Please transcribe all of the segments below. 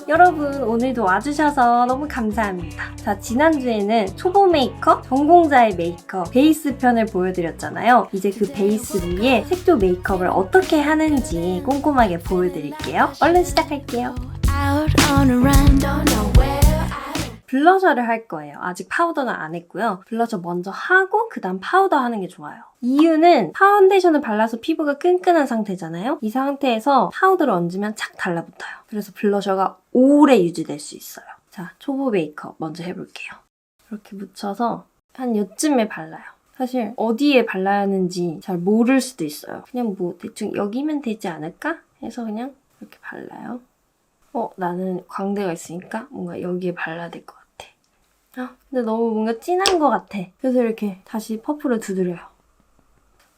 여러분 오늘도 와주셔서 너무 감사합니다. 자, 지난주에는 초보 메이커, 전공자의 메이크업 베이스 편을 보여드렸잖아요. 이제 그 베이스 위에 색조 메이크업을 어떻게 하는지 꼼꼼하게 보여드릴게요. 얼른 시작할게요. 블러셔를 할 거예요. 아직 파우더는 안 했고요. 블러셔 먼저 하고 그 다음 파우더 하는 게 좋아요. 이유는 파운데이션을 발라서 피부가 끈끈한 상태잖아요. 이 상태에서 파우더를 얹으면 착 달라붙어요. 그래서 블러셔가 오래 유지될 수 있어요. 자, 초보 메이크업 먼저 해볼게요. 이렇게 묻혀서 한 요쯤에 발라요. 사실 어디에 발라야 하는지 잘 모를 수도 있어요. 그냥 뭐 대충 여기면 되지 않을까? 해서 그냥 이렇게 발라요. 나는 광대가 있으니까 뭔가 여기에 발라야 될 것 같아. 근데 너무 뭔가 진한 것 같아. 그래서 이렇게 다시 퍼프를 두드려요.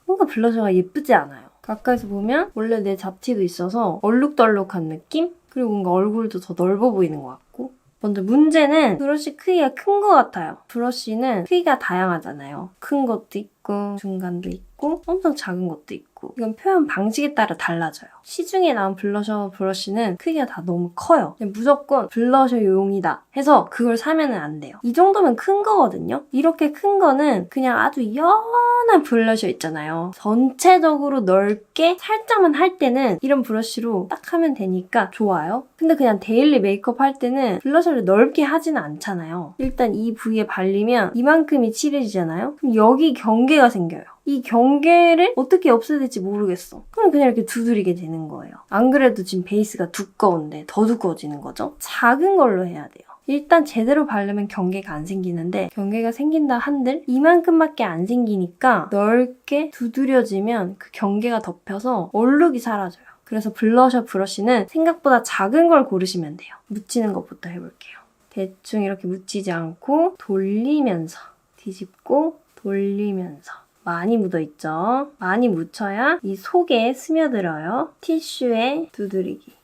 뭔가 블러셔가 예쁘지 않아요. 가까이서 보면 원래 내 잡티도 있어서 얼룩덜룩한 느낌? 그리고 뭔가 얼굴도 더 넓어 보이는 것 같고. 먼저 문제는 브러쉬 크기가 큰 것 같아요. 브러쉬는 크기가 다양하잖아요. 큰 것도 있고 중간도 있고 엄청 작은 것도 있고 이건 표현 방식에 따라 달라져요. 시중에 나온 블러셔 브러쉬는 크기가 다 너무 커요. 무조건 블러셔용이다 해서 그걸 사면 안 돼요. 이 정도면 큰 거거든요. 이렇게 큰 거는 그냥 아주 연한 블러셔 있잖아요. 전체적으로 넓게 살짝만 할 때는 이런 브러쉬로 딱 하면 되니까 좋아요. 근데 그냥 데일리 메이크업 할 때는 블러셔를 넓게 하지는 않잖아요. 일단 이 부위에 발리면 이만큼이 칠해지잖아요. 그럼 여기 경계가 생겨요. 이 경계를 어떻게 없애야 될지 모르겠어. 그럼 그냥 이렇게 두드리게 되는 거예요. 안 그래도 지금 베이스가 두꺼운데 더 두꺼워지는 거죠? 작은 걸로 해야 돼요. 일단 제대로 바르면 경계가 안 생기는데 경계가 생긴다 한들 이만큼밖에 안 생기니까 넓게 두드려지면 그 경계가 덮여서 얼룩이 사라져요. 그래서 블러셔 브러쉬는 생각보다 작은 걸 고르시면 돼요. 묻히는 것부터 해볼게요. 대충 이렇게 묻히지 않고 돌리면서 뒤집고 돌리면서 많이 묻어있죠? 많이 묻혀야 이 속에 스며들어요. 티슈에 두드리기.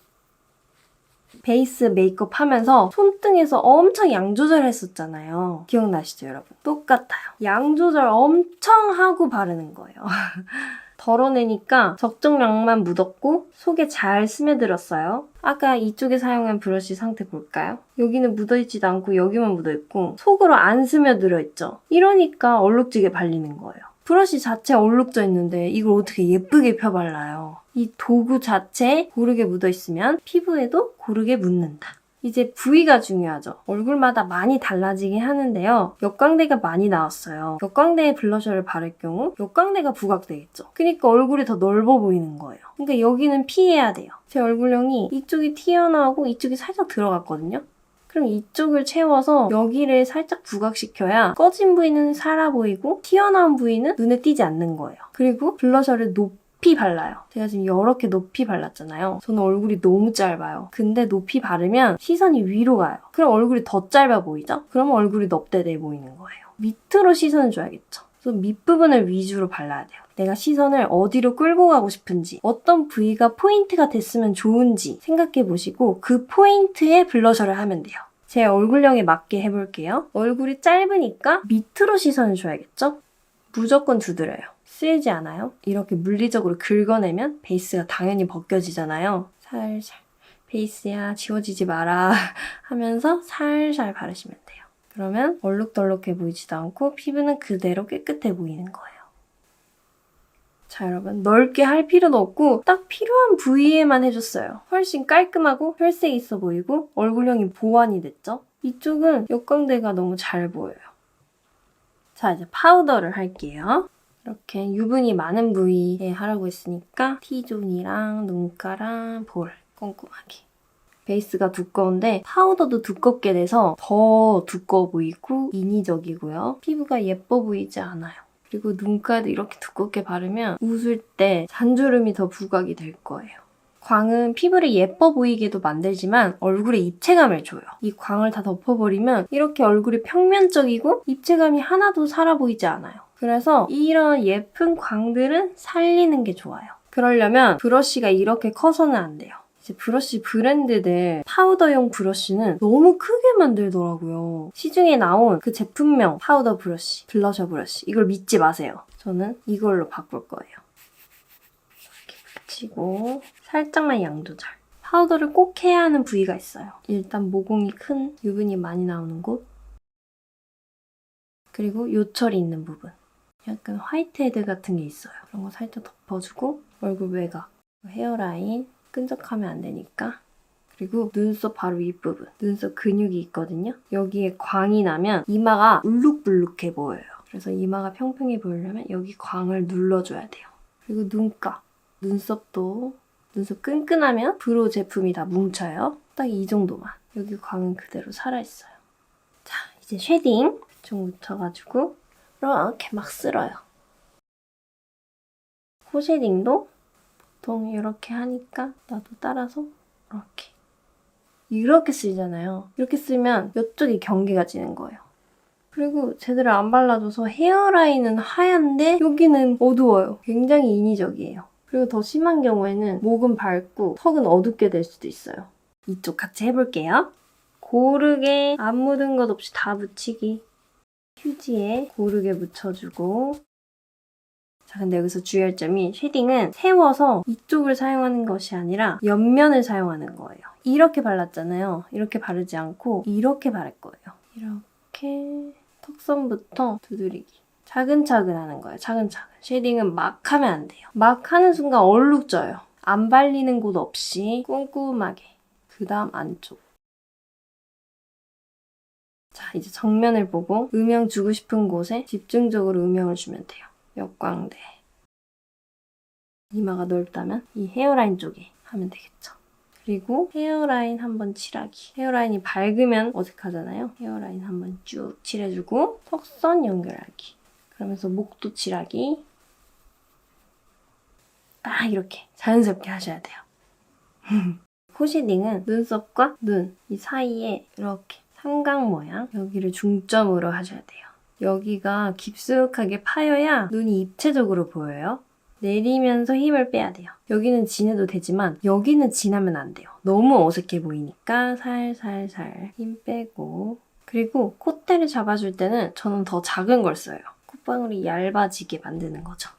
베이스 메이크업 하면서 손등에서 엄청 양 조절했었잖아요. 기억나시죠, 여러분? 똑같아요. 양 조절 엄청 하고 바르는 거예요. 덜어내니까 적정량만 묻었고 속에 잘 스며들었어요. 아까 이쪽에 사용한 브러쉬 상태 볼까요? 여기는 묻어있지도 않고 여기만 묻어있고 속으로 안 스며들어 있죠? 이러니까 얼룩지게 발리는 거예요. 브러쉬 자체 얼룩져 있는데 이걸 어떻게 예쁘게 펴발라요? 이 도구 자체에 고르게 묻어있으면 피부에도 고르게 묻는다. 이제 부위가 중요하죠. 얼굴마다 많이 달라지긴 하는데요. 역광대가 많이 나왔어요. 역광대에 블러셔를 바를 경우 역광대가 부각되겠죠. 그러니까 얼굴이 더 넓어 보이는 거예요. 그러니까 여기는 피해야 돼요. 제 얼굴형이 이쪽이 튀어나오고 이쪽이 살짝 들어갔거든요. 그럼 이쪽을 채워서 여기를 살짝 부각시켜야 꺼진 부위는 살아 보이고 튀어나온 부위는 눈에 띄지 않는 거예요. 그리고 블러셔를 높이 발라요. 제가 지금 이렇게 높이 발랐잖아요. 저는 얼굴이 너무 짧아요. 근데 높이 바르면 시선이 위로 가요. 그럼 얼굴이 더 짧아 보이죠? 그러면 얼굴이 넙대대 보이는 거예요. 밑으로 시선을 줘야겠죠. 그래서 밑부분을 위주로 발라야 돼요. 내가 시선을 어디로 끌고 가고 싶은지, 어떤 부위가 포인트가 됐으면 좋은지 생각해보시고 그 포인트에 블러셔를 하면 돼요. 제 얼굴형에 맞게 해볼게요. 얼굴이 짧으니까 밑으로 시선을 줘야겠죠? 무조건 두드려요. 쓰이지 않아요? 이렇게 물리적으로 긁어내면 베이스가 당연히 벗겨지잖아요. 살살 베이스야 지워지지 마라 하면서 살살 바르시면 돼요. 그러면 얼룩덜룩해 보이지도 않고 피부는 그대로 깨끗해 보이는 거예요. 자, 여러분 넓게 할 필요도 없고 딱 필요한 부위에만 해줬어요. 훨씬 깔끔하고 혈색 있어 보이고 얼굴형이 보완이 됐죠? 이쪽은 역광대가 너무 잘 보여요. 자, 이제 파우더를 할게요. 이렇게 유분이 많은 부위에 하라고 했으니까 T존이랑 눈가랑 볼 꼼꼼하게. 베이스가 두꺼운데 파우더도 두껍게 돼서 더 두꺼워 보이고 인위적이고요. 피부가 예뻐 보이지 않아요. 그리고 눈가도 이렇게 두껍게 바르면 웃을 때 잔주름이 더 부각이 될 거예요. 광은 피부를 예뻐 보이게도 만들지만 얼굴에 입체감을 줘요. 이 광을 다 덮어버리면 이렇게 얼굴이 평면적이고 입체감이 하나도 살아 보이지 않아요. 그래서 이런 예쁜 광들은 살리는 게 좋아요. 그러려면 브러쉬가 이렇게 커서는 안 돼요. 이제 브러쉬 브랜드들 파우더용 브러쉬는 너무 크게 만들더라고요. 시중에 나온 그 제품명 파우더 브러쉬, 블러셔 브러쉬 이걸 믿지 마세요. 저는 이걸로 바꿀 거예요. 이렇게 붙이고 살짝만 양 조절. 파우더를 꼭 해야 하는 부위가 있어요. 일단 모공이 큰, 유분이 많이 나오는 곳, 그리고 요철이 있는 부분. 약간 화이트헤드 같은 게 있어요. 그런 거 살짝 덮어주고 얼굴 외곽, 헤어라인 끈적하면 안 되니까. 그리고 눈썹 바로 윗부분, 눈썹 근육이 있거든요. 여기에 광이 나면 이마가 울룩불룩해 보여요. 그래서 이마가 평평해 보이려면 여기 광을 눌러줘야 돼요. 그리고 눈가, 눈썹도 눈썹 끈끈하면 브로우 제품이 다 뭉쳐요. 딱 이 정도만. 여기 광은 그대로 살아있어요. 자, 이제 쉐딩 좀 묻혀가지고 이렇게 막 쓸어요. 코 쉐딩도 보통 이렇게 하니까 나도 따라서 이렇게 쓰잖아요. 이렇게 쓰면 이쪽이 경계가 지는 거예요. 그리고 제대로 안 발라줘서 헤어라인은 하얀데 여기는 어두워요. 굉장히 인위적이에요. 그리고 더 심한 경우에는 목은 밝고 턱은 어둡게 될 수도 있어요. 이쪽 같이 해볼게요. 고르게 안 묻은 것 없이 다 묻히기. 휴지에 고르게 묻혀주고. 자, 근데 여기서 주의할 점이 쉐딩은 세워서 이쪽을 사용하는 것이 아니라 옆면을 사용하는 거예요. 이렇게 발랐잖아요. 이렇게 바르지 않고 이렇게 바를 거예요. 이렇게 턱선부터 두드리기. 차근차근 하는 거예요. 차근차근. 쉐딩은 막 하면 안 돼요. 막 하는 순간 얼룩져요. 안 발리는 곳 없이 꼼꼼하게. 그 다음 안쪽. 자, 이제 정면을 보고 음영 주고 싶은 곳에 집중적으로 음영을 주면 돼요. 역광대. 이마가 넓다면 이 헤어라인 쪽에 하면 되겠죠. 그리고 헤어라인 한번 칠하기. 헤어라인이 밝으면 어색하잖아요. 헤어라인 한번 쭉 칠해주고 턱선 연결하기. 그러면서 목도 칠하기. 딱 이렇게 자연스럽게 하셔야 돼요. 코 쉐딩은 눈썹과 눈 이 사이에 이렇게 삼각 모양 여기를 중점으로 하셔야 돼요. 여기가 깊숙하게 파여야 눈이 입체적으로 보여요. 내리면서 힘을 빼야 돼요. 여기는 진해도 되지만 여기는 진하면 안 돼요. 너무 어색해 보이니까 살살살 힘 빼고. 그리고 콧대를 잡아줄 때는 저는 더 작은 걸 써요. 콧방울이 얇아지게 만드는 거죠.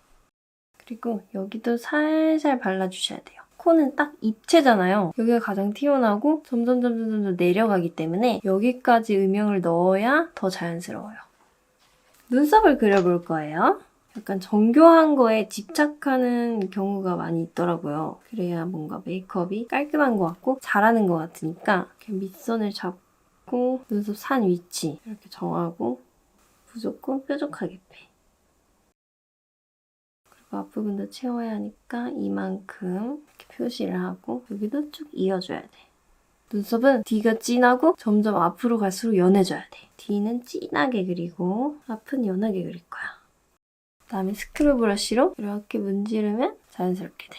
그리고 여기도 살살 발라주셔야 돼요. 코는 딱 입체잖아요. 여기가 가장 튀어나오고 점점 내려가기 때문에 여기까지 음영을 넣어야 더 자연스러워요. 눈썹을 그려볼 거예요. 약간 정교한 거에 집착하는 경우가 많이 있더라고요. 그래야 뭔가 메이크업이 깔끔한 것 같고 잘하는 것 같으니까 이렇게 밑선을 잡고 눈썹 산 위치 이렇게 정하고 무조건 뾰족하게 빼. 그리고 앞부분도 채워야 하니까 이만큼 이렇게 표시를 하고 여기도 쭉 이어줘야 돼. 눈썹은 D가 진하고 점점 앞으로 갈수록 연해져야 돼. D는 진하게 그리고 앞은 연하게 그릴 거야. 그다음에 스크류 브러쉬로 이렇게 문지르면 자연스럽게 돼.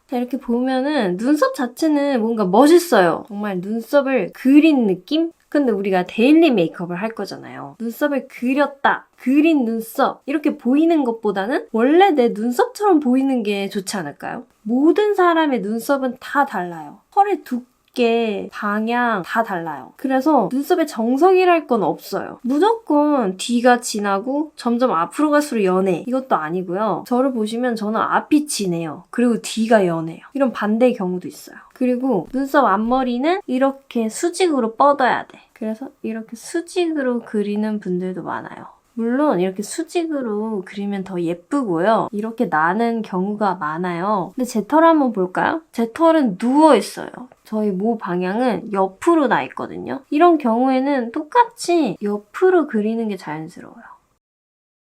자, 이렇게 보면은 눈썹 자체는 뭔가 멋있어요. 정말 눈썹을 그린 느낌? 근데 우리가 데일리 메이크업을 할 거잖아요. 눈썹을 그렸다, 그린 눈썹 이렇게 보이는 것보다는 원래 내 눈썹처럼 보이는 게 좋지 않을까요? 모든 사람의 눈썹은 다 달라요. 털의 두께, 방향 다 달라요. 그래서 눈썹에 정석이랄 건 없어요. 무조건 D가 진하고 점점 앞으로 갈수록 연해. 이것도 아니고요. 저를 보시면 저는 앞이 진해요. 그리고 D가 연해요. 이런 반대의 경우도 있어요. 그리고 눈썹 앞머리는 이렇게 수직으로 뻗어야 돼. 그래서 이렇게 수직으로 그리는 분들도 많아요. 물론 이렇게 수직으로 그리면 더 예쁘고요. 이렇게 나는 경우가 많아요. 근데 제 털 한번 볼까요? 제 털은 누워있어요. 저희 모 방향은 옆으로 나 있거든요. 이런 경우에는 똑같이 옆으로 그리는 게 자연스러워요.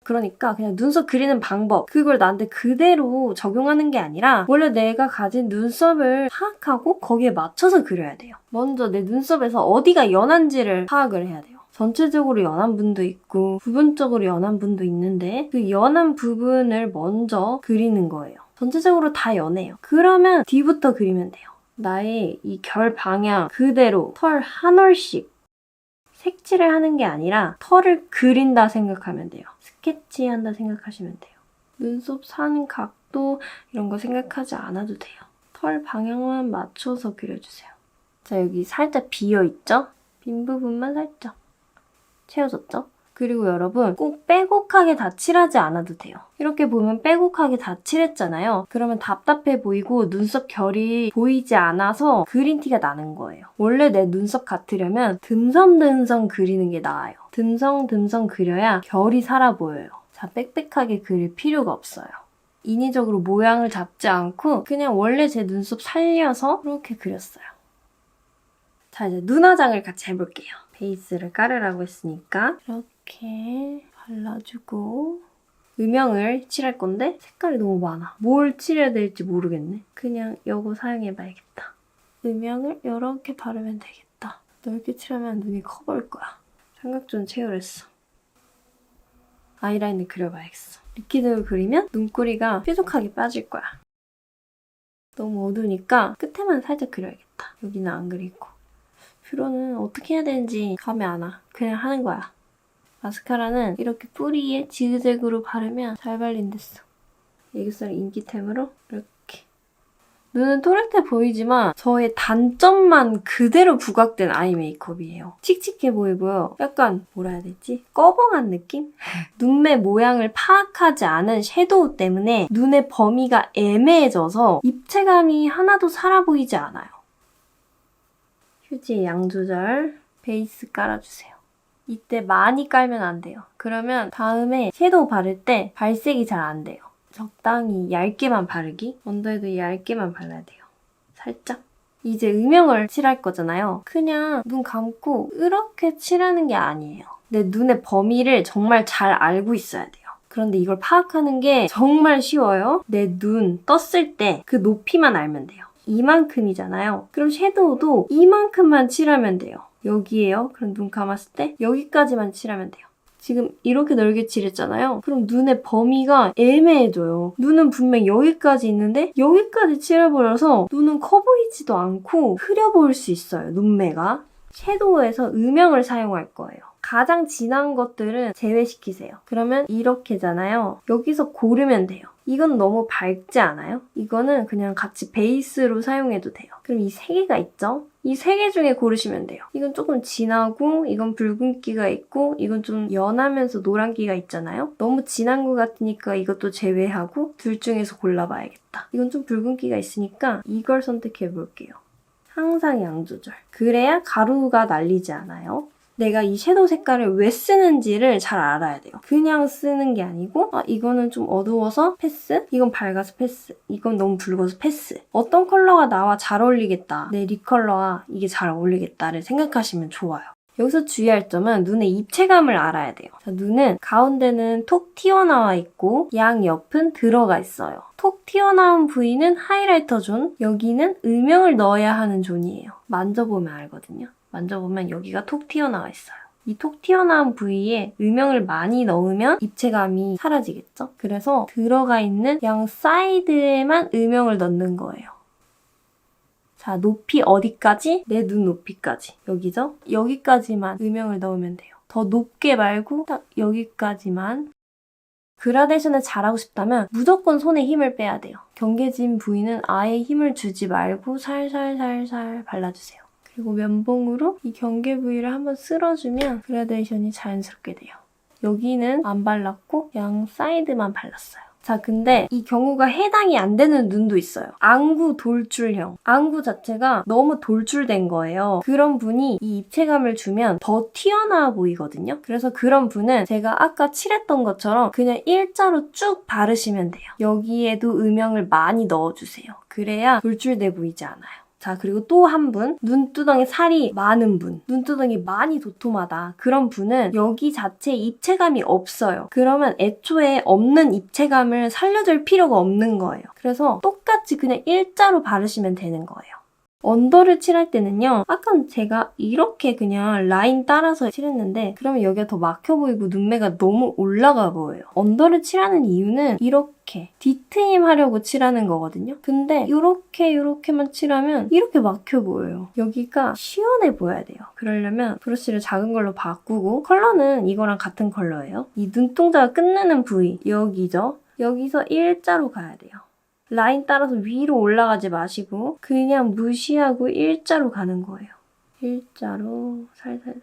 그러니까 그냥 눈썹 그리는 방법 그걸 나한테 그대로 적용하는 게 아니라 원래 내가 가진 눈썹을 파악하고 거기에 맞춰서 그려야 돼요. 먼저 내 눈썹에서 어디가 연한지를 파악을 해야 돼요. 전체적으로 연한 분도 있고 부분적으로 연한 분도 있는데 그 연한 부분을 먼저 그리는 거예요. 전체적으로 다 연해요. 그러면 뒤부터 그리면 돼요. 나의 이 결 방향 그대로 털 한 올씩 색칠을 하는 게 아니라 털을 그린다 생각하면 돼요. 스케치한다 생각하시면 돼요. 눈썹 산 각도 이런 거 생각하지 않아도 돼요. 털 방향만 맞춰서 그려주세요. 자, 여기 살짝 비어있죠? 빈 부분만 살짝 채워졌죠? 그리고 여러분 꼭 빼곡하게 다 칠하지 않아도 돼요. 이렇게 보면 빼곡하게 다 칠했잖아요. 그러면 답답해 보이고 눈썹 결이 보이지 않아서 그린티가 나는 거예요. 원래 내 눈썹 같으려면 듬성듬성 그리는 게 나아요. 듬성듬성 그려야 결이 살아 보여요. 자, 빽빽하게 그릴 필요가 없어요. 인위적으로 모양을 잡지 않고 그냥 원래 제 눈썹 살려서 이렇게 그렸어요. 자, 이제 눈화장을 같이 해볼게요. 베이스를 깔으라고 했으니까 이렇게 발라주고 음영을 칠할 건데 색깔이 너무 많아. 뭘 칠해야 될지 모르겠네. 그냥 이거 사용해봐야겠다. 음영을 이렇게 바르면 되겠다. 넓게 칠하면 눈이 커 보일 거야. 삼각존 채우랬어. 아이라인을 그려봐야겠어. 리퀴드를 그리면 눈꼬리가 뾰족하게 빠질 거야. 너무 어두우니까 끝에만 살짝 그려야겠다. 여기는 안 그리고. 뷰러는 어떻게 해야 되는지 감이 안 와. 그냥 하는 거야. 마스카라는 이렇게 뿌리에 지그재그로 바르면 잘 발린댔어. 애교살 인기템으로 이렇게. 눈은 또렷해 보이지만 저의 단점만 그대로 부각된 아이 메이크업이에요. 칙칙해 보이고요. 약간 뭐라 해야 되지? 꺼벙한 느낌? 눈매 모양을 파악하지 않은 섀도우 때문에 눈의 범위가 애매해져서 입체감이 하나도 살아 보이지 않아요. 휴지 양 조절, 베이스 깔아주세요. 이때 많이 깔면 안 돼요. 그러면 다음에 섀도우 바를 때 발색이 잘 안 돼요. 적당히 얇게만 바르기. 언더에도 얇게만 발라야 돼요. 살짝. 이제 음영을 칠할 거잖아요. 그냥 눈 감고 이렇게 칠하는 게 아니에요. 내 눈의 범위를 정말 잘 알고 있어야 돼요. 그런데 이걸 파악하는 게 정말 쉬워요. 내 눈 떴을 때 그 높이만 알면 돼요. 이만큼이잖아요. 그럼 섀도우도 이만큼만 칠하면 돼요. 여기에요. 그럼 눈 감았을 때 여기까지만 칠하면 돼요. 지금 이렇게 넓게 칠했잖아요. 그럼 눈의 범위가 애매해져요. 눈은 분명 여기까지 있는데 여기까지 칠해버려서 눈은 커 보이지도 않고 흐려 보일 수 있어요. 눈매가. 섀도우에서 음영을 사용할 거예요. 가장 진한 것들은 제외시키세요. 그러면 이렇게잖아요. 여기서 고르면 돼요. 이건 너무 밝지 않아요? 이거는 그냥 같이 베이스로 사용해도 돼요. 그럼 이 세 개가 있죠? 이 세 개 중에 고르시면 돼요. 이건 조금 진하고 이건 붉은기가 있고 이건 좀 연하면서 노란기가 있잖아요? 너무 진한 것 같으니까 이것도 제외하고 둘 중에서 골라봐야겠다. 이건 좀 붉은기가 있으니까 이걸 선택해볼게요. 항상 양 조절. 그래야 가루가 날리지 않아요. 내가 이 섀도우 색깔을 왜 쓰는지를 잘 알아야 돼요. 그냥 쓰는 게 아니고 이거는 좀 어두워서 패스, 이건 밝아서 패스, 이건 너무 붉어서 패스. 어떤 컬러가 나와 잘 어울리겠다, 내 립 컬러와 이게 잘 어울리겠다를 생각하시면 좋아요. 여기서 주의할 점은 눈의 입체감을 알아야 돼요. 자, 눈은 가운데는 톡 튀어나와 있고 양 옆은 들어가 있어요. 톡 튀어나온 부위는 하이라이터 존, 여기는 음영을 넣어야 하는 존이에요. 만져보면 알거든요. 만져보면 여기가 톡 튀어나와 있어요. 이 톡 튀어나온 부위에 음영을 많이 넣으면 입체감이 사라지겠죠? 그래서 들어가 있는 양 사이드에만 음영을 넣는 거예요. 자, 높이 어디까지? 내 눈 높이까지. 여기죠? 여기까지만 음영을 넣으면 돼요. 더 높게 말고 딱 여기까지만. 그라데이션을 잘하고 싶다면 무조건 손에 힘을 빼야 돼요. 경계진 부위는 아예 힘을 주지 말고 살살살살 발라주세요. 그리고 면봉으로 이 경계 부위를 한번 쓸어주면 그라데이션이 자연스럽게 돼요. 여기는 안 발랐고 양 사이드만 발랐어요. 자, 근데 이 경우가 해당이 안 되는 눈도 있어요. 안구 돌출형. 안구 자체가 너무 돌출된 거예요. 그런 분이 이 입체감을 주면 더 튀어나와 보이거든요. 그래서 그런 분은 제가 아까 칠했던 것처럼 그냥 일자로 쭉 바르시면 돼요. 여기에도 음영을 많이 넣어주세요. 그래야 돌출돼 보이지 않아요. 자, 그리고 또 한 분, 눈두덩이 살이 많은 분, 눈두덩이 많이 도톰하다. 그런 분은 여기 자체에 입체감이 없어요. 그러면 애초에 없는 입체감을 살려줄 필요가 없는 거예요. 그래서 똑같이 그냥 일자로 바르시면 되는 거예요. 언더를 칠할 때는요, 아까 제가 이렇게 그냥 라인 따라서 칠했는데 그러면 여기가 더 막혀 보이고 눈매가 너무 올라가 보여요. 언더를 칠하는 이유는 이렇게 뒤트임 하려고 칠하는 거거든요. 근데 이렇게만 칠하면 이렇게 막혀 보여요. 여기가 시원해 보여야 돼요. 그러려면 브러쉬를 작은 걸로 바꾸고 컬러는 이거랑 같은 컬러예요. 이 눈동자가 끝나는 부위, 여기죠? 여기서 일자로 가야 돼요. 라인 따라서 위로 올라가지 마시고 그냥 무시하고 일자로 가는 거예요. 일자로 살살살살.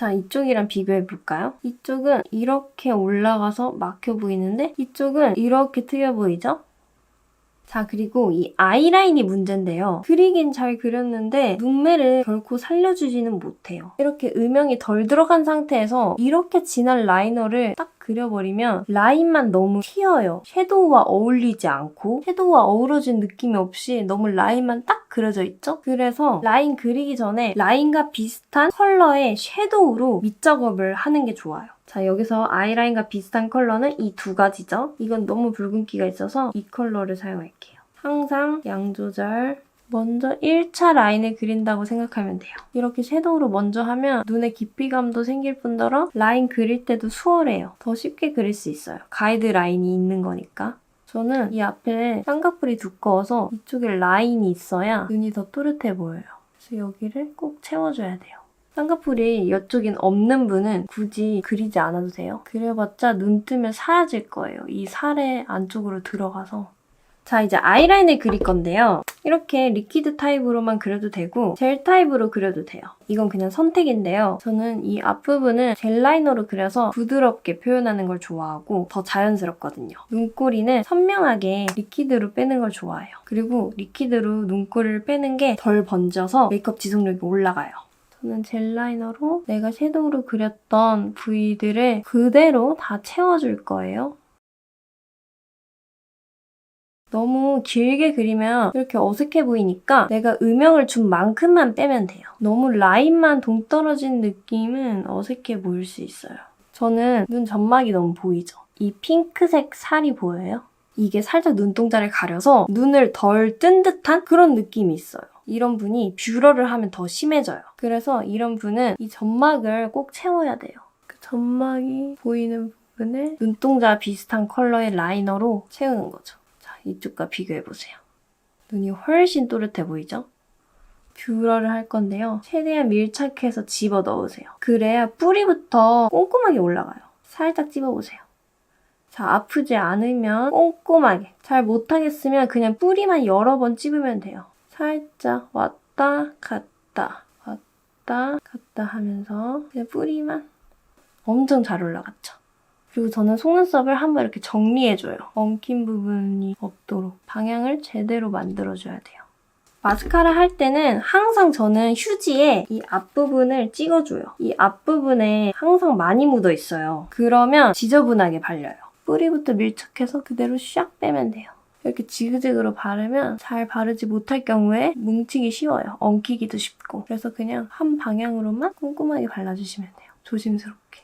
자, 이쪽이랑 비교해볼까요? 이쪽은 이렇게 올라가서 막혀 보이는데 이쪽은 이렇게 트여 보이죠? 자, 그리고 이 아이라인이 문제인데요. 그리긴 잘 그렸는데 눈매를 결코 살려주지는 못해요. 이렇게 음영이 덜 들어간 상태에서 이렇게 진한 라이너를 딱 그려버리면 라인만 너무 튀어요. 섀도우와 어울리지 않고 섀도우와 어우러진 느낌이 없이 너무 라인만 딱 그려져 있죠? 그래서 라인 그리기 전에 라인과 비슷한 컬러의 섀도우로 밑작업을 하는 게 좋아요. 자, 여기서 아이라인과 비슷한 컬러는 이 두 가지죠. 이건 너무 붉은기가 있어서 이 컬러를 사용할게요. 항상 양 조절. 먼저 1차 라인을 그린다고 생각하면 돼요. 이렇게 섀도우로 먼저 하면 눈에 깊이감도 생길 뿐더러 라인 그릴 때도 수월해요. 더 쉽게 그릴 수 있어요. 가이드 라인이 있는 거니까. 저는 이 앞에 쌍꺼풀이 두꺼워서 이쪽에 라인이 있어야 눈이 더 또렷해 보여요. 그래서 여기를 꼭 채워줘야 돼요. 쌍꺼풀이 이쪽엔 없는 분은 굳이 그리지 않아도 돼요. 그려봤자 눈 뜨면 사라질 거예요. 이 살의 안쪽으로 들어가서. 자, 이제 아이라인을 그릴 건데요. 이렇게 리퀴드 타입으로만 그려도 되고 젤 타입으로 그려도 돼요. 이건 그냥 선택인데요. 저는 이 앞부분을 젤 라이너로 그려서 부드럽게 표현하는 걸 좋아하고 더 자연스럽거든요. 눈꼬리는 선명하게 리퀴드로 빼는 걸 좋아해요. 그리고 리퀴드로 눈꼬리를 빼는 게 덜 번져서 메이크업 지속력이 올라가요. 저는 젤 라이너로 내가 섀도우로 그렸던 부위들을 그대로 다 채워줄 거예요. 너무 길게 그리면 이렇게 어색해 보이니까 내가 음영을 준 만큼만 빼면 돼요. 너무 라인만 동떨어진 느낌은 어색해 보일 수 있어요. 저는 눈 점막이 너무 보이죠? 이 핑크색 살이 보여요? 이게 살짝 눈동자를 가려서 눈을 덜 뜬 듯한 그런 느낌이 있어요. 이런 분이 뷰러를 하면 더 심해져요. 그래서 이런 분은 이 점막을 꼭 채워야 돼요. 그 점막이 보이는 부분을 눈동자 비슷한 컬러의 라이너로 채우는 거죠. 자, 이쪽과 비교해보세요. 눈이 훨씬 또렷해 보이죠? 뷰러를 할 건데요. 최대한 밀착해서 집어넣으세요. 그래야 뿌리부터 꼼꼼하게 올라가요. 살짝 찝어보세요. 자, 아프지 않으면 꼼꼼하게. 잘 못하겠으면 그냥 뿌리만 여러 번 찝으면 돼요. 살짝 왔다 갔다 왔다 갔다 하면서 그냥 뿌리만 엄청 잘 올라갔죠. 그리고 저는 속눈썹을 한번 이렇게 정리해줘요. 엉킨 부분이 없도록 방향을 제대로 만들어줘야 돼요. 마스카라 할 때는 항상 저는 휴지에 이 앞부분을 찍어줘요. 이 앞부분에 항상 많이 묻어 있어요. 그러면 지저분하게 발려요. 뿌리부터 밀착해서 그대로 샥 빼면 돼요. 이렇게 지그재그로 바르면 잘 바르지 못할 경우에 뭉치기 쉬워요. 엉키기도 쉽고. 그래서 그냥 한 방향으로만 꼼꼼하게 발라주시면 돼요. 조심스럽게.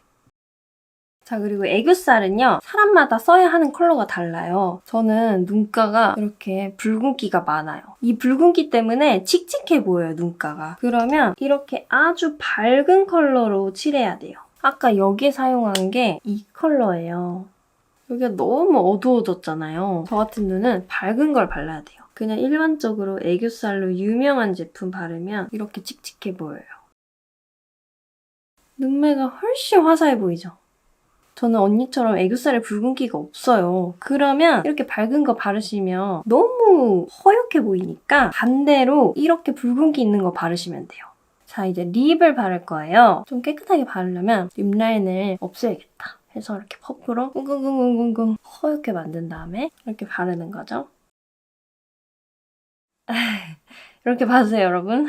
자, 그리고 애교살은요. 사람마다 써야 하는 컬러가 달라요. 저는 눈가가 이렇게 붉은기가 많아요. 이 붉은기 때문에 칙칙해 보여요, 눈가가. 그러면 이렇게 아주 밝은 컬러로 칠해야 돼요. 아까 여기에 사용한 게 이 컬러예요. 여기가 너무 어두워졌잖아요. 저 같은 눈은 밝은 걸 발라야 돼요. 그냥 일반적으로 애교살로 유명한 제품 바르면 이렇게 칙칙해 보여요. 눈매가 훨씬 화사해 보이죠? 저는 언니처럼 애교살에 붉은기가 없어요. 그러면 이렇게 밝은 거 바르시면 너무 허옇게 보이니까 반대로 이렇게 붉은기 있는 거 바르시면 돼요. 자, 이제 립을 바를 거예요. 좀 깨끗하게 바르려면 립 라인을 없애야겠다. 해서 이렇게 퍼프로 꿍꿍꿍꿍꿍 허옇게 만든 다음에 이렇게 바르는 거죠. 이렇게 봐주세요, 여러분.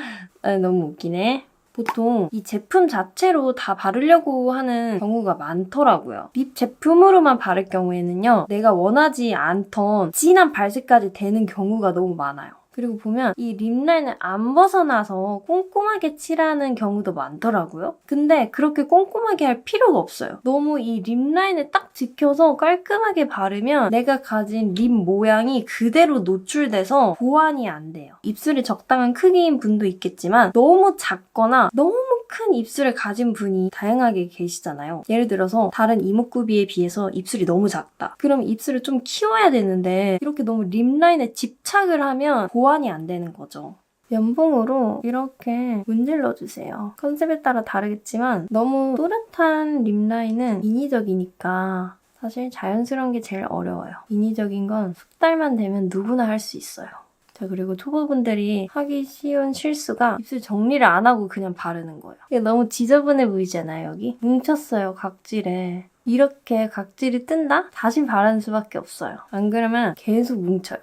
너무 웃기네. 보통 이 제품 자체로 다 바르려고 하는 경우가 많더라고요. 립 제품으로만 바를 경우에는요. 내가 원하지 않던 진한 발색까지 되는 경우가 너무 많아요. 그리고 보면 이 립라인을 안 벗어나서 꼼꼼하게 칠하는 경우도 많더라고요. 근데 그렇게 꼼꼼하게 할 필요가 없어요. 너무 이 립라인을 딱 지켜서 깔끔하게 바르면 내가 가진 립 모양이 그대로 노출돼서 보완이 안 돼요. 입술이 적당한 크기인 분도 있겠지만 너무 작거나 너무 큰 입술을 가진 분이 다양하게 계시잖아요. 예를 들어서 다른 이목구비에 비해서 입술이 너무 작다. 그럼 입술을 좀 키워야 되는데 이렇게 너무 립라인에 집착을 하면 보완이 안 되는 거죠. 면봉으로 이렇게 문질러주세요. 컨셉에 따라 다르겠지만 너무 또렷한 립라인은 인위적이니까 사실 자연스러운 게 제일 어려워요. 인위적인 건 숙달만 되면 누구나 할 수 있어요. 자, 그리고 초보분들이 하기 쉬운 실수가 입술 정리를 안 하고 그냥 바르는 거예요. 이게 너무 지저분해 보이잖아요, 여기? 뭉쳤어요, 각질에. 이렇게 각질이 뜬다? 다시 바르는 수밖에 없어요. 안 그러면 계속 뭉쳐요.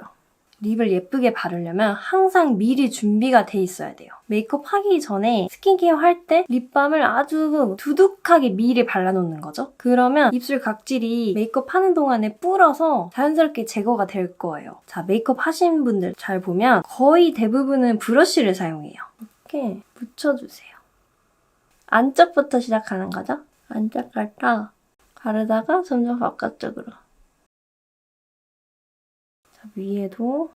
립을 예쁘게 바르려면 항상 미리 준비가 돼 있어야 돼요. 메이크업 하기 전에 스킨케어 할 때 립밤을 아주 두둑하게 미리 발라놓는 거죠. 그러면 입술 각질이 메이크업 하는 동안에 불어서 자연스럽게 제거가 될 거예요. 자, 메이크업 하신 분들 잘 보면 거의 대부분은 브러쉬를 사용해요. 이렇게 묻혀주세요. 안쪽부터 시작하는 거죠. 안쪽부터 바르다가 점점 바깥쪽으로. 자, 위에도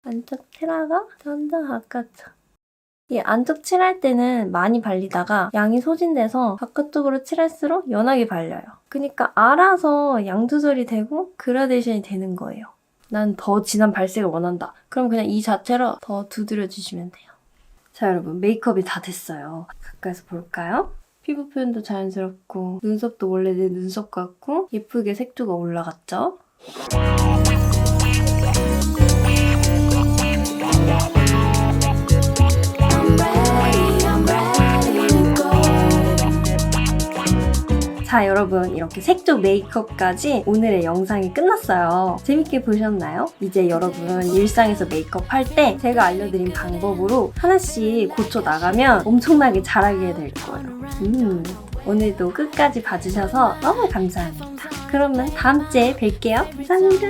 안쪽 칠하고 점점 바깥쪽. 이 안쪽 칠할 때는 많이 발리다가 양이 소진돼서 바깥쪽으로 칠할수록 연하게 발려요. 그러니까 알아서 양 조절이 되고 그라데이션이 되는 거예요. 난 더 진한 발색을 원한다. 그럼 그냥 이 자체로 더 두드려주시면 돼요. 자, 여러분 메이크업이 다 됐어요. 가까이서 볼까요? 피부 표현도 자연스럽고 눈썹도 원래 내 눈썹 같고 예쁘게 색조가 올라갔죠? 자, 여러분 이렇게 색조 메이크업까지 오늘의 영상이 끝났어요. 재밌게 보셨나요? 이제 여러분 일상에서 메이크업 할 때 제가 알려드린 방법으로 하나씩 고쳐나가면 엄청나게 잘하게 될 거예요. 오늘도 끝까지 봐주셔서 너무 감사합니다. 그러면 다음 주에 뵐게요. 감사합니다.